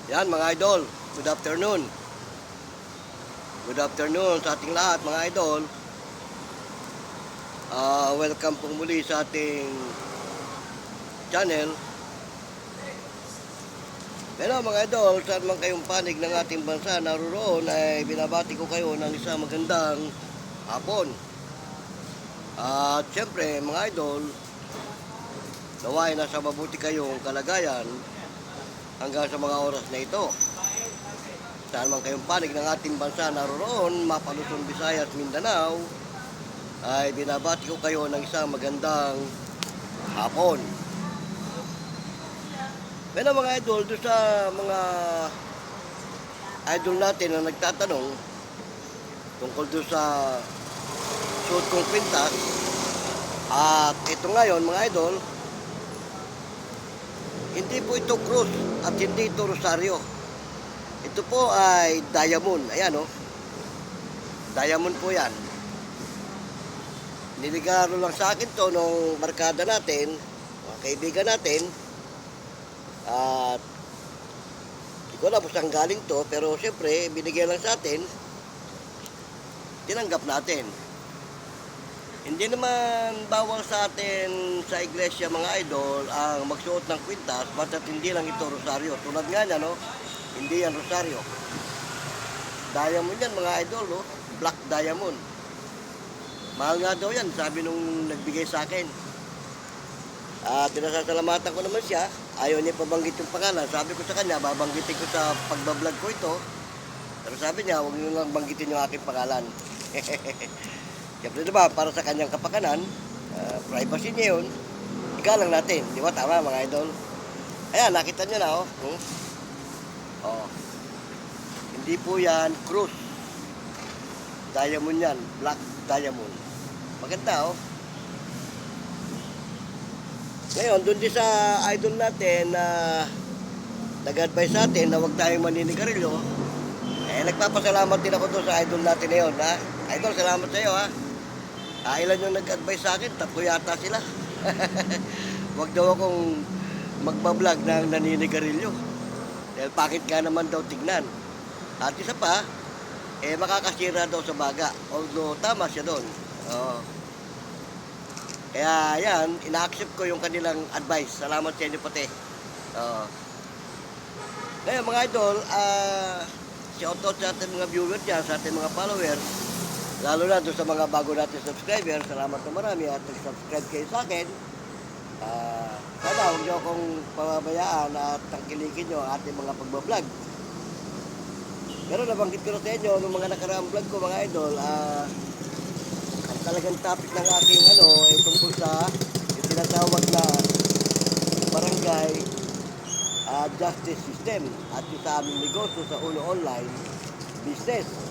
Yan mga idol, good afternoon. Good afternoon sa ating lahat mga idol. Welcome po muli sa ating channel. Pero mga idol, saan man kayong panig ng ating bansa naroon ay binabati ko kayo ng isang magandang hapon. At syempre mga idol, naway nasa mabuti kayong kalagayan hanggang sa mga oras na ito. Saan man kayong panig ng ating bansa naroon, Mapa, Luzon, Visayas, Mindanao, ay binabati ko kayo ng isang magandang hapon. Pero mga idol, doon sa mga idol natin na nagtatanong tungkol doon sa suot kong kwintas, at ito ngayon mga idol, hindi po ito cross at hindi ito rosaryo. Ito po ay diamond. Ayan o. Diamond po yan. Niligaro lang sa akin to nung barkada natin, mga kaibigan natin. At hindi ko alam kung saan galing to, pero siyempre binigyan lang sa atin. Tinanggap natin. Hindi naman bawal sa atin sa iglesia mga idol ang magsuot ng kwintas, basta't hindi lang ito rosaryo. Tulad nga niya, no? Hindi yan rosaryo. Diamond yan mga idol, no? Black diamond. Mahal nga daw yan, sabi nung nagbigay sa akin. Pinasasalamatan ko naman siya. Ayaw niya pabanggit yung pangalan. Sabi ko sa kanya, babanggitin ko sa pagbablog ko ito. Pero sabi niya, huwag niyo lang banggitin yung aking pangalan. Siyempre diba, para sa kanyang kapakanan, privacy niya yun. Igalang natin, di ba? Tama mga idol. Ayan, nakita niyo na, oh. Oh. Hindi po yan cross. Diamond yan, black diamond. Maganda, oh. Ngayon, doon din sa idol natin na nag-advise sa atin na huwag tayong maninigarilyo, nagpapasalamat din ako doon sa idol natin na yun, ha? Idol, salamat sa iyo, ha? Ilan yung nag-advise sa akin? 3 yata sila. Huwag daw akong magbablog ng naninigarilyo. Dahil pakit nga naman daw tignan. At isa pa, makakasira daw sa baga. Although tama siya doon. Kaya yan, ina-accept ko yung kanilang advice. Salamat sa inyo pati. Ngayon mga idol, shout out sa ating mga viewers dyan, sa ating mga followers. Lalo na doon sa mga bago natin subscribers. Salamat na marami at nag-subscribe kayo sa akin. Sana huwag niyo akong pababayaan at tangkilikin niyo ang ating mga pagbablog. Pero nabanggit ko na sa inyo nung mga nakaraang vlog ko mga idol, ang talagang topic ng aking ay tungkol sa yung tinatawag na barangay justice system at yung sa aming negosyo sa Uno Online business.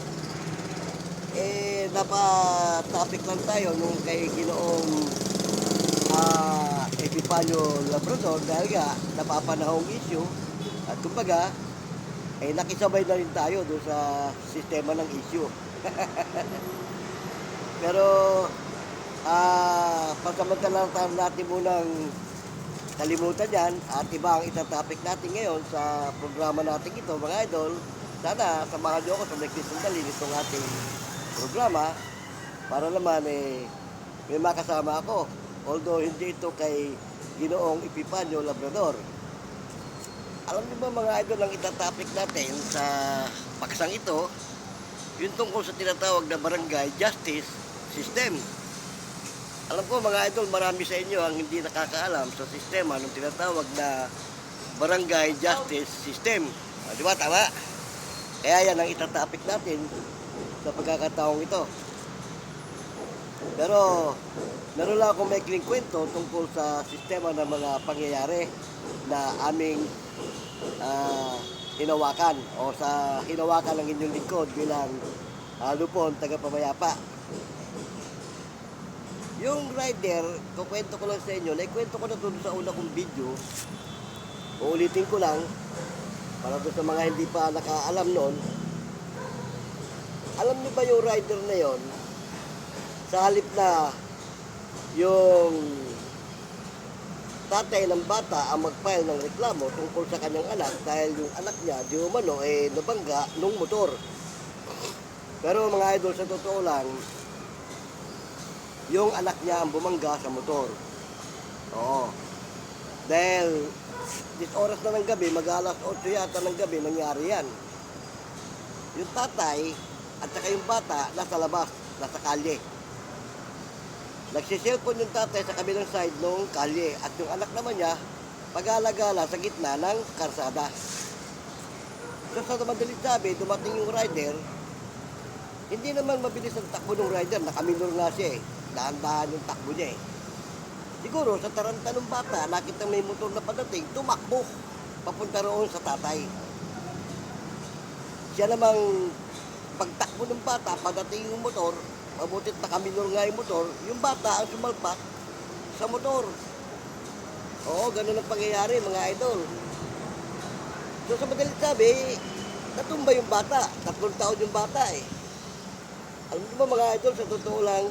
Napatopic lang tayo nung kay Ginoong Epifanio Labrador dahil nga napapanahong issue at kumbaga nakisabay na rin tayo doon sa sistema ng issue. Pero pagkamantalang natin munang kalimutan yan at iba ang itatopic natin ngayon sa programa natin ito mga idol. Sana samahan niyo ako sa next sandali nitong ating programa para naman may makasama ako. Although hindi ito kay Ginoong Epifanio Labrador. Alam niyo ba mga idol ang itatopic natin sa paksang ito, yung tungkol sa tinatawag na barangay justice system. Alam ko mga idol, marami sa inyo ang hindi nakakaalam sa sistema ng tinatawag na barangay justice system. Di ba? Tama? Kaya yan ang itatopic natin sa pagkakataong ito. Pero meron lang akong maikling kwento tungkol sa sistema ng mga pangyayari na aming hinawakan o sa hinawakan ng inyong lingkod bilang lupon, tagapamayapa. Yung rider, kukwento ko lang sa inyo, naikwento ko na doon sa una kong video. Uulitin ko lang para doon sa mga hindi pa nakaalam noon. Alam niyo ba yung rider na yon, sa halip na yung tatay ng bata ang mag-file ng reklamo tungkol sa kanyang anak dahil yung anak niya, di umano, nabangga nung motor. Pero mga idol, sa totoo lang, yung anak niya ang bumangga sa motor. Oo. Dahil, oras na ng gabi, mag-alas 8 yata ng gabi, nangyari yan. Yung tatay at saka yung bata nasa labas, nasa kalye. Nagsiselfon yung tatay sa kabilang side ng kalye at yung anak naman niya pag-alagala sa gitna ng karsada. So sa madaling sabi, dumating yung rider, hindi naman mabilis ang takbo ng rider, nakaminor nga siya eh. Dahan-dahan yung takbo niya eh. Siguro sa taranta ng bata, nakita may motor na padating, tumakbo papunta roon sa tatay. Siya namang pagtakbo ng bata, padating yung motor, mabutit nakaminor nga yung motor, yung bata ang sumalpak sa motor. Oo, ganun ang pangyayari mga idol. So sa madaling sabi, natumba yung bata, 3 taon yung bata eh. Alam mo ba mga idol, sa totoo lang,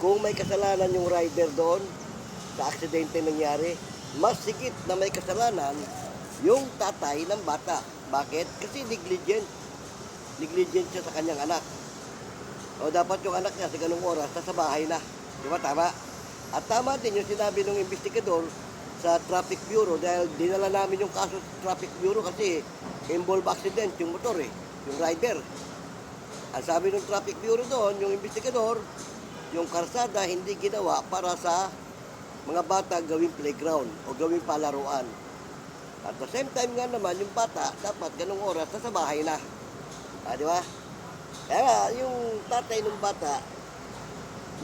kung may kasalanan yung rider doon, sa aksidente nangyari, mas sigit na may kasalanan yung tatay ng bata. Bakit? Kasi negligent. Negligent siya sa kanyang anak. O dapat yung anak niya sa ganung oras, nasa bahay na. Di ba? Tama. At tama din yung sinabi ng investigador sa Traffic Bureau dahil dinala namin yung kaso sa Traffic Bureau kasi involved accident yung motor eh, yung rider. Ang sabi ng Traffic Bureau doon, yung investigador, yung karsada hindi ginawa para sa mga bata gawing playground o gawing palaruan. At the same time nga naman, yung bata dapat ganung oras nasa bahay na. Di ba? Kaya nga, yung tatay ng bata,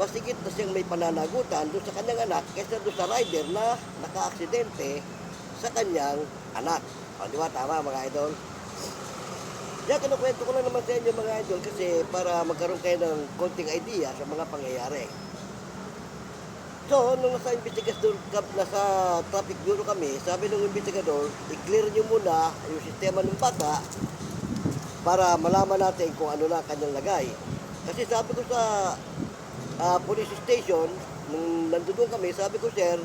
masigit na siyang may pananagutan doon sa kanyang anak kaysa doon sa rider na naka-aksidente sa kanyang anak. Di ba? Tama mga idol? Kaya kinukwento ko lang naman sa inyo mga idol kasi para magkaroon kayo ng konting idea sa mga pangyayari. So, nung nasa investigador, nasa Traffic Bureau kami, sabi ng investigador, i-clear nyo muna yung sistema ng bata para malaman natin kung ano na kanyang lagay. Kasi sabi ko sa police station, nung nandoon kami, sabi ko, sir,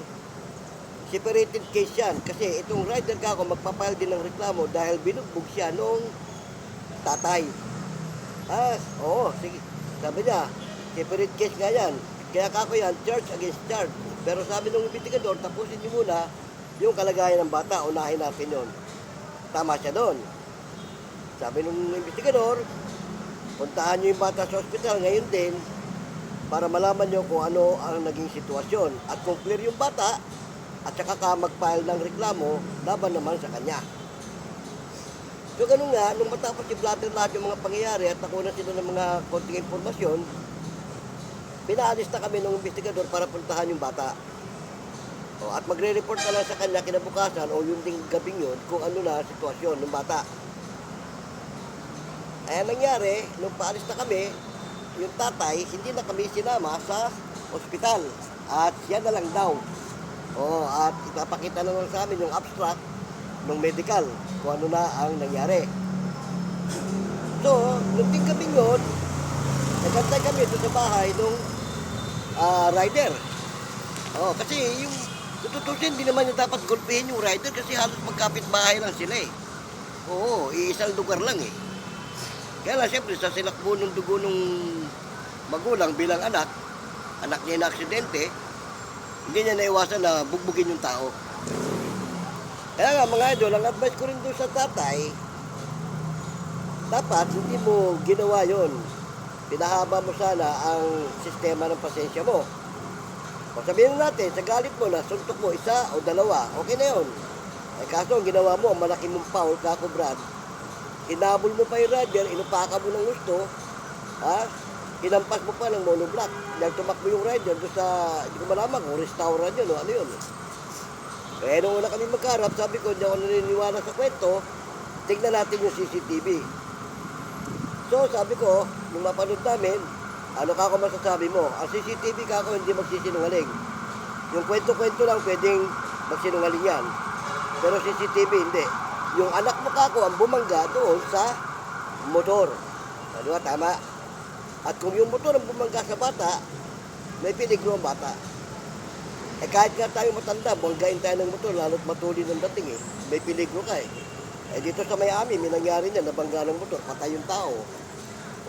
separated case yan. Kasi itong rider ka ako magpapile din ng reklamo dahil binugbog siya nung tatay. Oo, sige. Sabi niya, separate case nga yan. Kaya kako yan, charge against charge. Pero sabi ng investigador, tapusin niyo muna yung kalagayan ng bata, unahin natin yun. Tama siya doon. Sabi ng investigador, puntahan niyo yung bata sa ospital ngayon din para malaman niyo kung ano ang naging sitwasyon. At kung clear yung bata, at saka ka mag-file ng reklamo, laban naman sa kanya. So ganun nga, nung matapos i-blatter lahat yung mga pangyayari at nakuha sila ng mga konting informasyon, pinaalis na kami ng investigador para puntahan yung bata. At magre-report na lang sa kanya kinabukasan o yung ding gabing yun kung ano na sitwasyon ng bata. Kaya nangyari, nung paalis na kami, yung tatay, hindi na kami sinama sa ospital. At siya na lang daw. At ipapakita na lang sa amin yung abstract ng medical kung ano na ang nangyari. So, nung ding gabing yun, nagantay kami doon sa bahay nung rider. Kasi yung tututusin, hindi naman yung dapat gulpihin yung rider kasi halos magkapit bahay lang sila eh. Iisang lugar lang eh. Kaya lang siyempre sa silakbo ng dugo ng magulang bilang anak niya na aksidente, hindi niya naiwasan na bugbugin yung tao. Kaya nga mga idol, ang advice ko rin doon sa tatay, dapat hindi mo ginawa yon. Pinahaba mo sana ang sistema ng pasensya mo. O sabihin natin, sa galit mo na suntok mo 1 o 2, okay na yun. Kaso ang ginawa mo, malaki mong foul, kako Brad, hinabol mo pa yung rider, inupaka mo ng gusto, hinampas mo pa ng monoblock. Dahil tumakbo yung rider doon sa, hindi ko malaman kung restaurant yun o ano yun. Kaya nung una kami magkarap, sabi ko, hindi ako naniniwala sa kwento, tignan natin yung CCTV. So sabi ko, nung mapanood namin, ano ka ako masasabi mo? Ang CCTV ka ako hindi magsisinungaling. Yung kwento-kwento lang pwedeng magsinungaling yan. Pero CCTV hindi. Yung anak mo ka ako ang bumangga doon sa motor. Di ba? Tama. At kung yung motor ang bumangga sa bata, may peligro ang bata. Eh kahit nga tayo matanda, banggain tayo ng motor, lalo't matulin ng dating eh. May peligro ka eh. Eh dito sa Miami, may nangyari niya, nabangga ng motor, patay yung tao.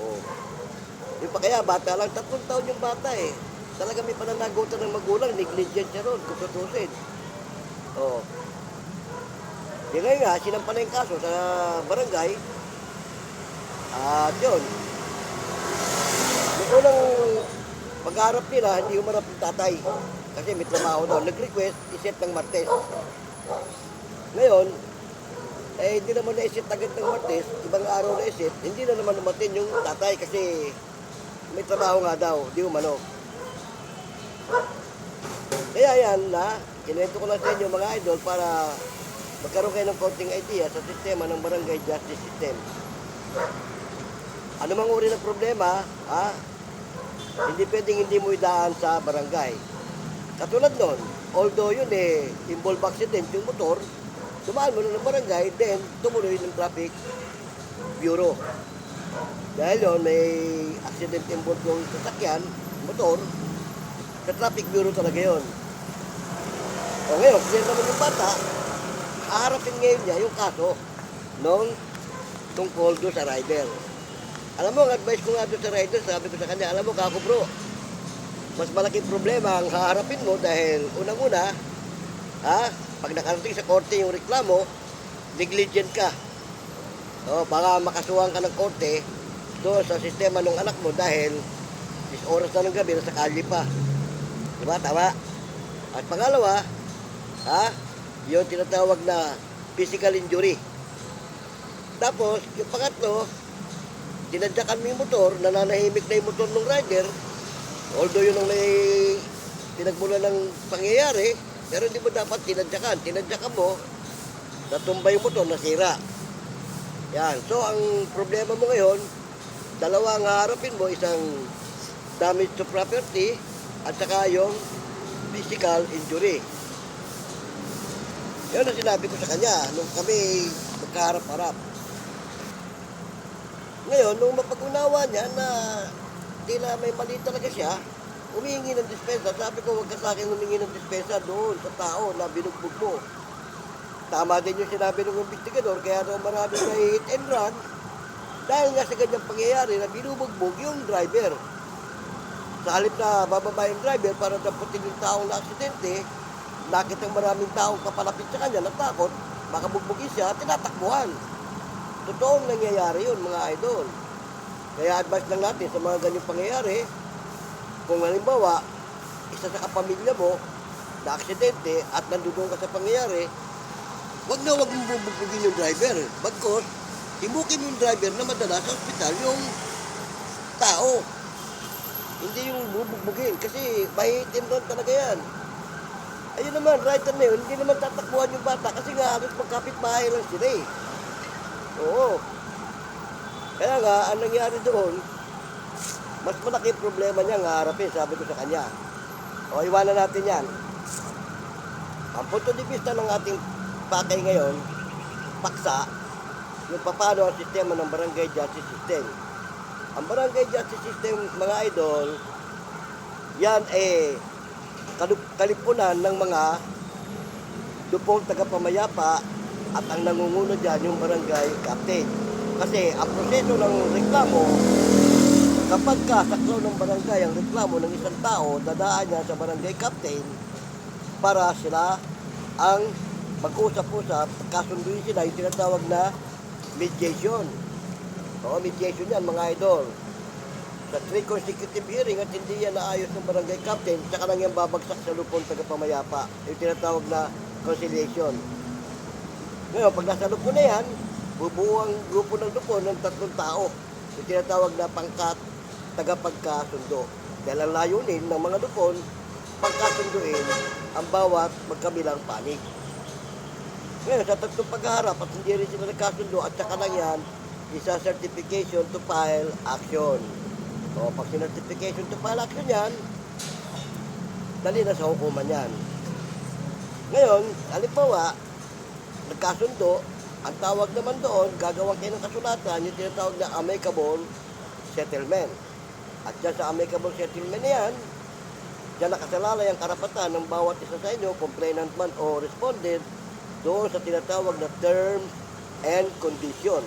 Oh. Yung pa kaya, bata lang, 3 taon yung bata eh. Talaga may pananagutan ng magulang, negligent siya ron, kung tutusin. Oh. Di ngayon nga, sinampa na yung kaso sa barangay. At yun. Yung unang pag-harap nila, hindi umarap yung tatay. Kasi may trabaho daw. Nag-request, iset ng Martes. Ngayon, eh hindi naman na-iset agad ng Martes, ibang araw na-iset, hindi na naman namatin yung tatay kasi may trabaho nga daw, di umano. Kaya yan na, kinento ko lang sa inyo mga idol para magkaroon kayo ng konting idea sa sistema ng barangay justice system. Ano mang uri ng problema, hindi pwedeng hindi mo idaan sa barangay. Katulad nun, although yun involve accident yung motor, dumaan mo na ng barangay, then tumuloy ng traffic bureau. Dahil yun, may accident involved yung sasakyan, motor, sa traffic bureau talaga yun. O ngayon, clear naman yung bata, haharapin ngayon niya yung kaso nung tungkol doon sa rider. Alam mo, ang advice ko nga doon sa rider, sabi ko sa kanya, alam mo, kako bro, mas malaking problema ang haharapin mo dahil unang-una, pag nakarating sa korte yung reklamo, negligent ka. O, baka makasuhan ka ng korte doon sa sistema ng anak mo dahil 10 oras na ng gabi, nasa kalye pa. Diba? Tama? At pangalawa, yung tinatawag na physical injury. Tapos, yung pangatlo, tinadyakan mo yung motor, nananahimik na yung motor ng rider, although yun ang may pinagmula ng pangyayari, pero hindi mo dapat tinadyakan. Tinadyakan mo, natumba yung motor, nasira. Yan. So, ang problema mo ngayon, dalawa ang haharapin mo, isang damage to property at saka yung physical injury. Yan ang sinabi ko sa kanya nung kami magkaharap-harap. Ngayon, nung mapag-unawa niya na tila may mali talaga siya, humihingi ng dispensa. Sabi ko, huwag ka sa akin humingi ng dispensa doon sa tao na binugbog mo. Tama din yung sinabi ng investigador, kaya daw marami na hit and run dahil nga sa ganyang pangyayari na binubugbog yung driver. Sa halip na bababa yung driver para daputin yung taong na aksidente, nakita ng maraming taong kapalapit sa kanya, natakot, baka bugbugin siya, tinatakbuhan. Totoong nangyayari yun mga idol. Kaya advice lang natin sa mga ganyang pangyayari, kung halimbawa, isa sa kapamilya mo na aksidente at nandun ka sa pangyayari, wag mong bubugbugin yung driver. Bagkos, himukin yung driver na madala sa ospital yung tao. Hindi yung bubugbugin kasi may tindon talaga yan. Ayun naman, rider na yun, hindi naman tatakbuhan yung bata kasi nga halos magkapit-bahay lang sila eh. Oo. Kaya nga, ang nangyari doon, mas malaki problema niya nga harapin, sabi ko sa kanya. O, iwanan natin yan. Ang punto de vista ng ating pakay ngayon, paksa, yung paano ang sistema ng barangay justice system. Ang barangay justice system, mga idol, yan kalipunan ng mga dupong tagapamayapa at ang nangunguno dyan yung barangay captain. Kasi ang proseso ng reklamo, kapag saklaw ng barangay ang reklamo ng isang tao, dadaan niya sa barangay captain para sila ang mag-usap-usap, kasunduin sila yung tinatawag na mediation. Oo, mediation yan mga idol. Sa 3 consecutive hearing at hindi yan naayos ng barangay captain, saka lang yan babagsak sa lupon tagapamayapa, yung tinatawag na conciliation. Ngayon, pag nasa lupon na yan, bubuo ang grupo ng lupon ng 3 tao, yung tinatawag na pangkat tagapagkasundo. Dahil ang layunin ng mga lupon, pagkasunduin ang bawat magkabilang panig. Ngayon, sa 3 paghaharap at hindi rin sila nagkasundo at saka lang yan, isa certification to file action. O, pag certification to file action yan, dali na sa hukuman yan. Ngayon, halimbawa, nagkasundo, ang tawag naman doon, gagawin kayo ng kasulatan, yung tinatawag na amicable settlement. At dyan sa amicable settlement na yan, Diyan nakasalalay ang karapatan ng bawat isa sa inyo, complainant man o respondent, doon sa tinatawag na terms and condition.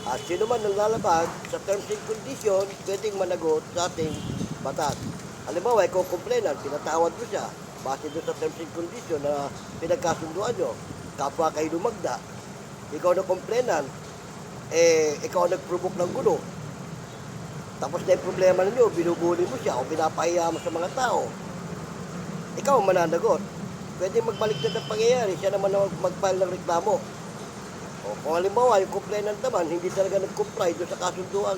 At sino man ang lalabag sa terms and condition, pwedeng managot sa ating batas. Halimbawa, ikaw complainant, pinatawad mo siya, base doon sa terms and condition na pinagkasunduan nyo, kapwa kayo lumagda, ikaw na complainant, ikaw nag-provoke ng gulo. Tapos na yung problema ninyo, binubuli mo siya o pinapahiya mo sa mga tao. Ikaw ang mananagot. Pwede magbaliktad ang pangyayari, siya naman ang mag-file ng reklamo. O kung halimbawa, yung complainant naman, hindi talaga nag-comply doon sa kasunduan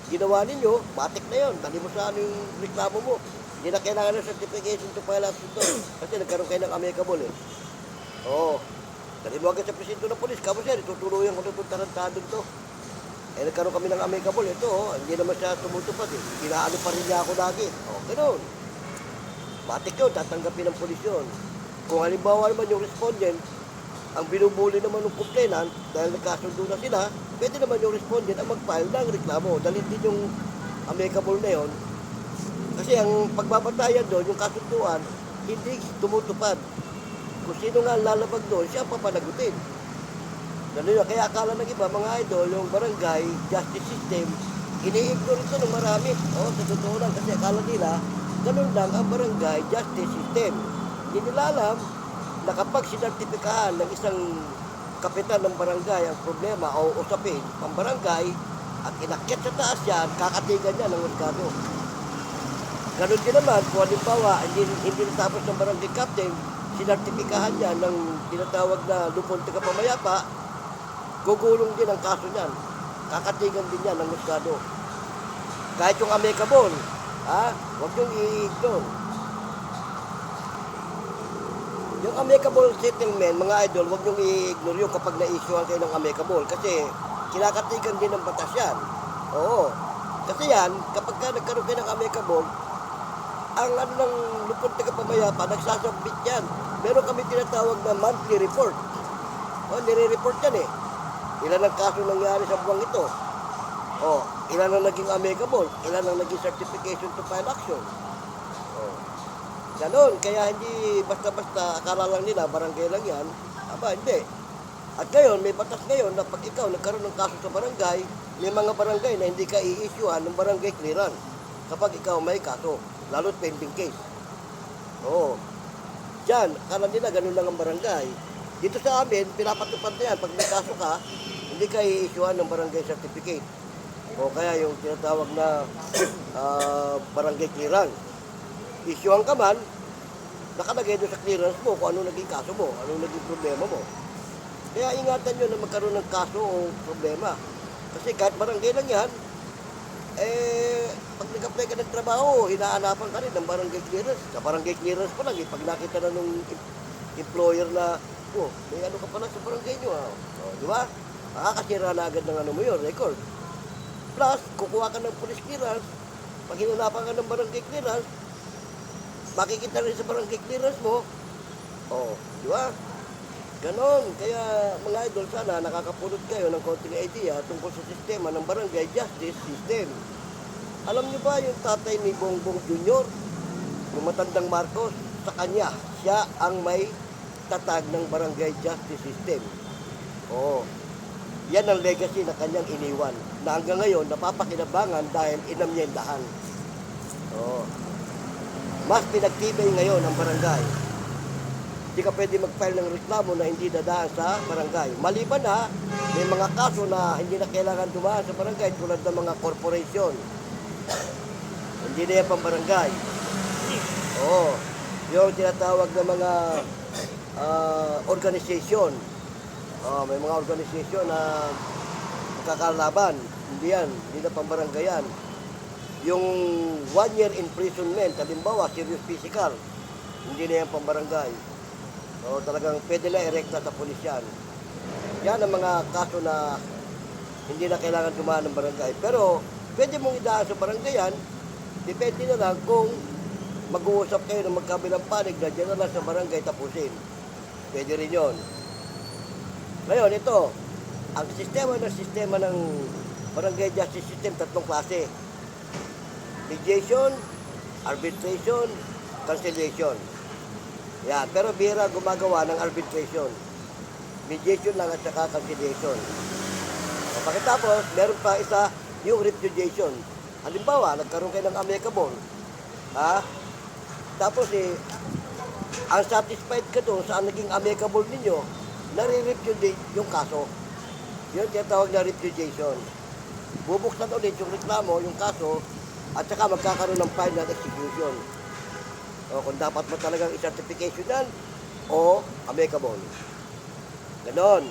ginawa ninyo, matik na yun. Dali mo sa yung reklamo mo. Hindi na kailangan ng certification to file action to. Kasi nagkaroon kayo ng amicable eh. Oo. Dali mo agad sa presinto ng polis. Kamo siya, itutuluyan ko itong tarantadong to. Nagkaroon kami ng amicable. Ito, hindi naman siya tumutupad eh. Inaano pa rin niya ako lagi. Ganoon. Matik yun, tatanggapin ng polis yun. Kung halimbawa naman yung respondent, ang binubuli naman ng complainant, dahil nagkasundo na sila, pwede naman yung respondent ang mag-file ng reklamo. Dalhin din yung amicable na yun. Kasi ang pagbabatayan doon, yung kasunduan, hindi tumutupad. Kung sino nga lalabag doon, siya ang papanagutin. Kaya akala ng iba, mga idol, yung barangay justice system, ini-ignore ito ng marami. Sa totoo lang, kasi akala nila, ganun lang ang barangay justice system. Hindi nila alam na kapag sinertipikahan ng isang kapitan ng barangay ang problema o usapin ang barangay at inakyat sa taas yan, kakatigan niya ng husgado. Ganun din naman, kung halimbawa, hindi natapos ng barangay captain, sinertipikahan niya ng tinatawag na lupon taga pamayapa, gugulong din ang kaso niyan. Kakatigan din niya ng husgado. Kahit yung amicable, huwag yung i-ignore. Yung amicable settlement, mga idol, huwag niyong i-ignore yun kapag na-issuean kayo ng amicable. Kasi kinakatigan din ng batas yan. Oo. Kasi yan, kapag nagkaroon kayo ng amicable, ang ng lupon taga pamayapa, nagsasubmit yan. Meron kami tinatawag na monthly report. Nire-report yan eh. Ilan ang kaso nangyari sa buwang ito? Ilan ang naging amicable? Ilan ang naging certification to file action? Ganon, kaya hindi basta-basta akala lang nila, barangay lang yan. Hindi. At ngayon, may batas ngayon na pag ikaw nagkaroon ng kaso sa barangay, may mga barangay na hindi ka i-issuehan ng barangay clearance kapag ikaw may kaso, lalo't pending case. Diyan, akala nila ganun lang ang barangay. Dito sa amin, pinapatupad na yan. Pag may kaso ka, hindi ka i-issuehan ng barangay certificate. O kaya yung tinatawag na barangay clearance. Issuehan ka man, nakalagay doon sa clearance mo kung ano naging kaso mo, ano naging problema mo. Kaya ingatan nyo na magkaroon ng kaso o problema. Kasi kahit barangay lang yan, pag nag-apply ka ng trabaho, hinaanapan ka rin ng barangay clearance. Sa barangay clearance pa lang, pag nakita na nung employer na, may ano ka pala sa barangay nyo. Di ba? Makakasira na agad ng ano mo yun, record. Plus, kukuha ka ng police clearance, pag hinanapan ka ng barangay clearance, makikita rin sa barangay clearance mo. Di ba? Ganon. Kaya mga idol, sana nakakapulot kayo ng konting idea tungkol sa sistema ng barangay justice system. Alam niyo ba yung tatay ni Bongbong Jr., yung matandang Marcos, sa kanya, siya ang may tatag ng barangay justice system. Yan ang legacy na kanyang iniwan, na hanggang ngayon napapakinabangan dahil inamyendahan. Mas pinagtibay ngayon ang barangay. Hindi ka pwede mag-file ng reklamo na hindi dadaan sa barangay. Maliban na, may mga kaso na hindi na kailangan dumaan sa barangay tulad ng mga corporation. Hindi na yan pang barangay. Yung tinatawag na mga organization. May mga organization na kakalaban. Hindi yan. Hindi na pang barangay yan. Yung 1 year imprisonment, halimbawa, serious physical, hindi na yan pang barangay. Talagang pwede na erekta sa pulis yan. Yan ang mga kaso na hindi na kailangan dumaan ng barangay. Pero pwede mong idaan sa barangay yan, depende na lang kung mag-uusap kayo ng magkabilang panig na dyan na lang sa barangay tapusin. Pwede rin yun. Ngayon, ito, ang sistema ng barangay justice system, tatlong klase. Mediation, arbitration, cancellation. Yan, pero bihira gumagawa ng arbitration. Mediation lang at saka cancellation. Pagkatapos, meron pa isa, yung repudiation. Halimbawa, nagkaroon kayo ng amicable. Tapos unsatisfied ka doon sa naging amicable ninyo, nare-repudiate yung kaso. Yun tinatawag na repudiation. Bubuksan ulit yung reklamo, yung kaso, at saka magkakaroon ng final execution. O kung dapat mo talagang i-certification yan, o amicable. Ganon.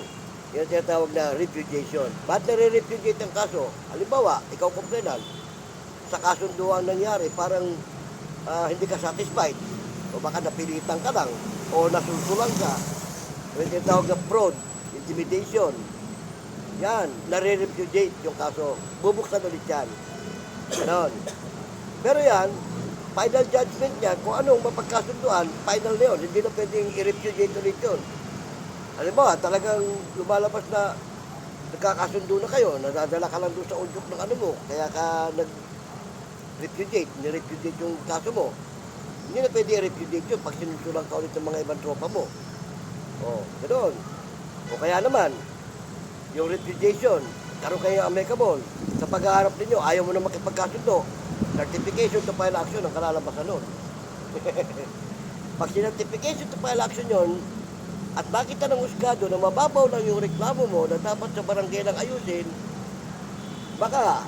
Yun tinatawag na repudiation. Ba't nare-repudiate ang kaso? Halimbawa, ikaw komplainan, sa kasunduan nangyari, parang hindi ka satisfied, o baka napilitan ka lang, o nasulsulan ka. Yung tinatawag na fraud, intimidation. Yan, nare-repudiate yung kaso. Bubuksan ulit yan. Ganon. Pero yan, final judgment niya, kung anong mapagkasunduan, final na yun. Hindi na pwedeng i-repudiate ulit yun. Halimbawa, talagang lumalabas na nagkakasundo na kayo, nadadala ka lang doon sa udyok ng ano mo, kaya ka nag-repudiate, ni-repudiate yung kaso mo. Hindi na pwede i-repudiate yun pag sinusulang ka ulit ng mga ibang tropa mo. O, ganoon. O kaya naman, yung repudiation, karoon kayo amicable. Sa pag-aarap ninyo, ayaw mo na makipagkasundo. Certification to file action ang kalalabasan nun. Pag certification to file action yun, at nakita ng husgado na mababaw lang yung reklamo mo na dapat sa barangay lang ayusin, baka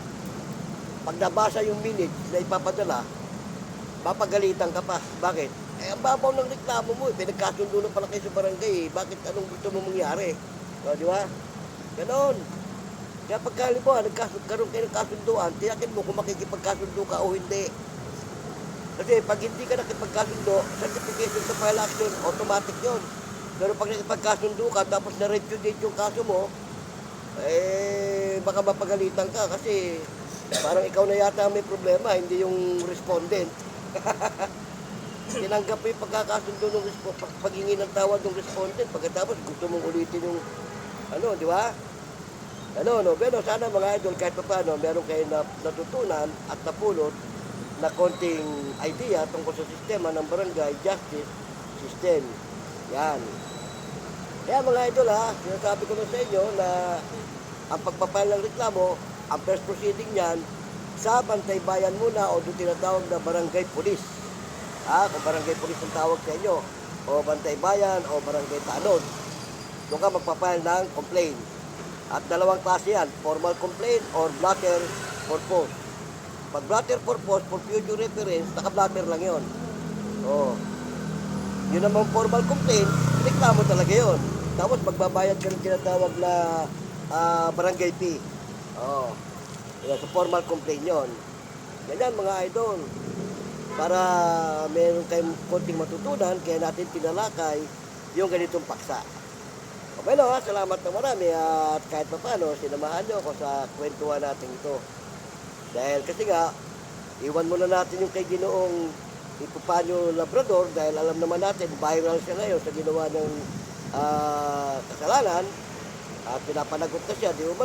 pag nabasa yung minutes na ipapadala, mapagalitan ka pa. Bakit? Ang babaw ng reklamo mo, pinagkasundo na pala kayo sa barangay, bakit anong gusto mo mangyari? O, di ba? Ganon. Kaya pagka halimbawa, nagkaroon kayo ng kasunduan, tiyakin mo kung makikipagkasundo ka o hindi. Kasi pag hindi ka nakipagkasundo, certification to file action, automatic yun. Pero pag nakipagkasundo ka, tapos na-repudiate yung kaso mo, baka mapagalitan ka kasi parang ikaw na yata may problema, hindi yung respondent. Tinanggap mo yung pagkakasundo ng paghingi ng tawad ng respondent, pagkatapos gusto mong ulitin yung di ba? Pero sana mga idol, kahit pa paano, meron kayo natutunan at napulot na konting idea tungkol sa sistema ng barangay justice system. Yan. Kaya mga idol sinasabi ko na sa inyo na ang pagpapile ng reklamo, ang first proceeding niyan, sa Bantay Bayan muna o doon tinatawag na barangay police. Kung barangay police ang tawag sa inyo, o Bantay Bayan o barangay Tanod, doon ka magpapile ng complaint. At dalawang klase yan, formal complaint or blatter for post. Pag blatter for post, for future reference, naka-blatter lang yun. Yun namang formal complaint, reklamo talaga yun. Tapos magbabayad ka ng tinatawag na barangay fee. So formal complaint yun. Ganyan mga idol. Para meron kayong konting matutunan, kaya natin tinalakay yung ganitong paksa. Bueno, salamat na marami at kahit pa paano, sinamahan nyo ako sa kwentuhan natin ito. Dahil kasi nga, iwan muna natin yung kay Ginoong Epifanio Labrador dahil alam naman natin, viral siya ngayon sa ginawa ng kasalanan at pinapanagot na siya, di ba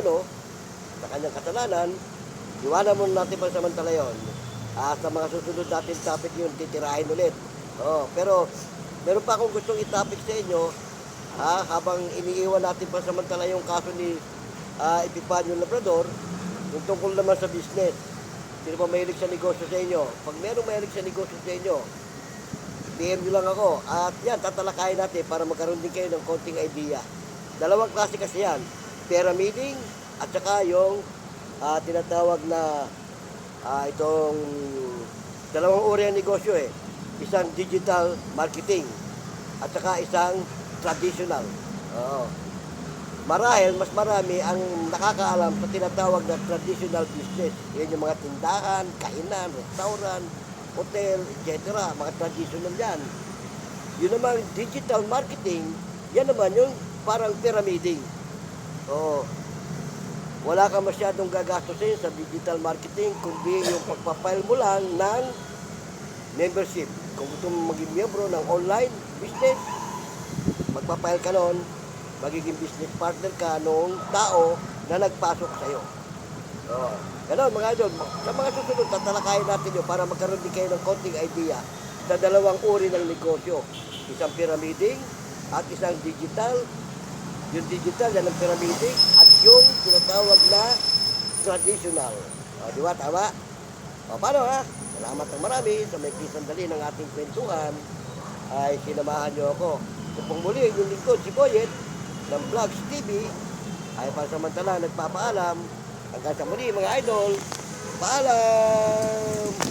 sa kanyang kasalanan. Iwanan muna natin pansamantala yun. Sa mga susunod natin topic yun, titirahin ulit. Pero meron pa akong gustong i-topic sa inyo habang iniiwan natin pansamantala yung kaso ni Epifanio Labrador, yung tungkol naman sa business. Sino ba mahilig sa negosyo sa inyo? Pag meron mahilig sa negosyo sa inyo, PM nyo lang ako. At yan, tatalakayin natin para magkaroon din kayo ng konting idea. Dalawang klase kasi yan. Pyramiding at saka yung tinatawag na itong dalawang uri ng negosyo Isang digital marketing at saka isang traditional. Marahil, mas marami ang nakakaalam sa tinatawag na traditional business. Yan yung mga tindahan, kainan, restaurant, hotel, etc. Mga traditional yan. Yun naman, digital marketing, yan naman yung parang pyramiding. Wala ka masyadong gagastusin sa digital marketing, kundi yung pagpapile mo lang ng membership. Kung gusto mo maging miyembro ng online business, magpapile ka noon, magiging business partner ka nung tao na nagpasok sa'yo. Ganon mga idol, sa mga susunod, tatalakayin natin yun para magkaroon din kayo ng konting idea sa dalawang uri ng negosyo. Isang pyramiding at isang digital. Yung digital, yan ang pyramiding at yung tinatawag na traditional. O, di ba? Tama? O, paano ha? Salamat ng marami sa may sandali ng ating kwentuhan ay sinamahan nyo ako. So, pong muli, yung lingkod, si Boyet ng Vlogs TV ay pansamantala nagpapaalam. Hanggang sa muli mga idol, paalam!